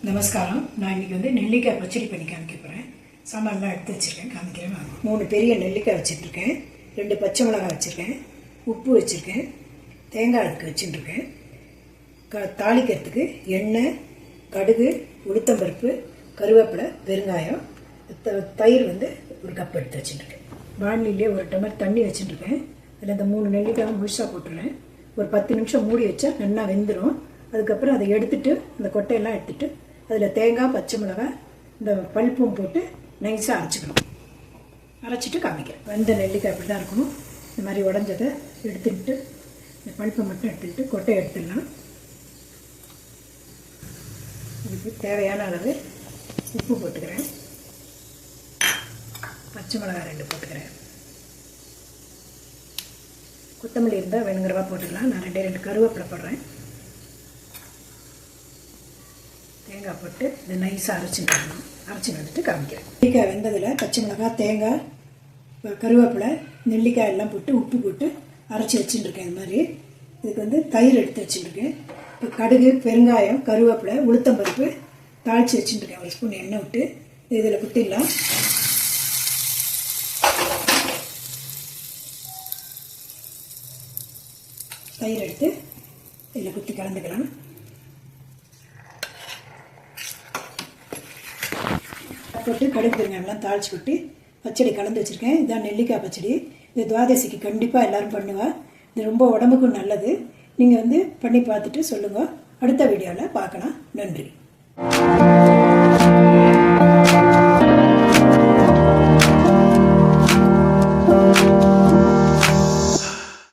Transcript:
நமஸ்காரம். நான் இன்றைக்கி நெல்லிக்காய் பச்சடி பண்ணி காமிக்க போகிறேன். சாமான்லாம் எடுத்து வச்சுருக்கேன், காமிக்கிறேன். 3 பெரிய நெல்லிக்காய் வச்சுருக்கேன், 2 பச்சை மிளகாய் வச்சுருக்கேன், உப்பு வச்சுருக்கேன், தேங்காய் அதுக்கு வச்சுட்டுருக்கேன். தாளிக்கிறதுக்கு எண்ணெய், கடுகு, உளுத்தம்பருப்பு, கருவேப்பிலை, பெருங்காயம், தயிர் 1 கப் எடுத்து வச்சுட்டுருக்கேன். வானிலையிலே 1 டம்ளர் தண்ணி வச்சுட்டுருக்கேன். அதில் இந்த 3 நெல்லிக்காய் முழுசாக போட்டுடுறேன். ஒரு 10 நிமிஷம் மூடி வச்சா நல்லா வெந்துடும். அதுக்கப்புறம் அதை எடுத்துட்டு இந்த கொட்டையெல்லாம் எடுத்துட்டு அதில் தேங்காய், பச்சை மிளகாய், இந்த பல்ப்பும் போட்டு நைஸாக அரைச்சிக்கணும். அரைச்சிட்டு காமிக்கிறேன். வெந்த நெல்லிக்காய் இப்படி தான் இருக்கணும். இந்த மாதிரி உடஞ்சதை எடுத்துக்கிட்டு இந்த பல்ப்பை மட்டும் எடுத்துக்கிட்டு கொட்டையை எடுத்துடலாம். இதுக்கு தேவையான அளவு உப்பு போட்டுக்கிறேன். பச்சை மிளகாய் 2 போட்டுக்கிறேன். கொத்தமல்லி இருந்தால் வேணுங்கிறவா போட்டுக்கலாம். நான் 2 கருவேப்பிலை போடுறேன். தேங்காய் போட்டு இதை நைஸாக அரைச்சி வந்துட்டு காமிக்கிறேன். நெல்லிக்காய் வெந்ததில் பச்சை மிளகாய், தேங்காய், கருவேப்பிலை, நெல்லிக்காய் எல்லாம் போட்டு உப்பு போட்டு அரைச்சி வச்சுட்டுருக்கேன். இது மாதிரி இதுக்கு தயிர் எடுத்து வச்சுட்டுருக்கேன். இப்போ கடுகு, பெருங்காயம், கருவேப்பிலை, உளுத்தம்பருப்பு தாளித்து வச்சுட்டுருக்கேன். 1 ஸ்பூன் எண்ணெய் விட்டு இதில் குத்திடலாம். தயிர் எடுத்து இதில் குத்தி கலந்துக்கலாம். போட்டு கடுகு பெருங்காயம்லாம் தாளிச்சு விட்டு பச்சடி கலந்து வச்சுருக்கேன். இதுதான் நெல்லிக்காய் பச்சடி. இது துவாதசிக்கு கண்டிப்பாக எல்லோரும் பண்ணுவா. இது ரொம்ப உடம்புக்கும் நல்லது. நீங்கள் பண்ணி பார்த்துட்டு சொல்லுங்கள். அடுத்த வீடியோவில் பார்க்கலாம். நன்றி.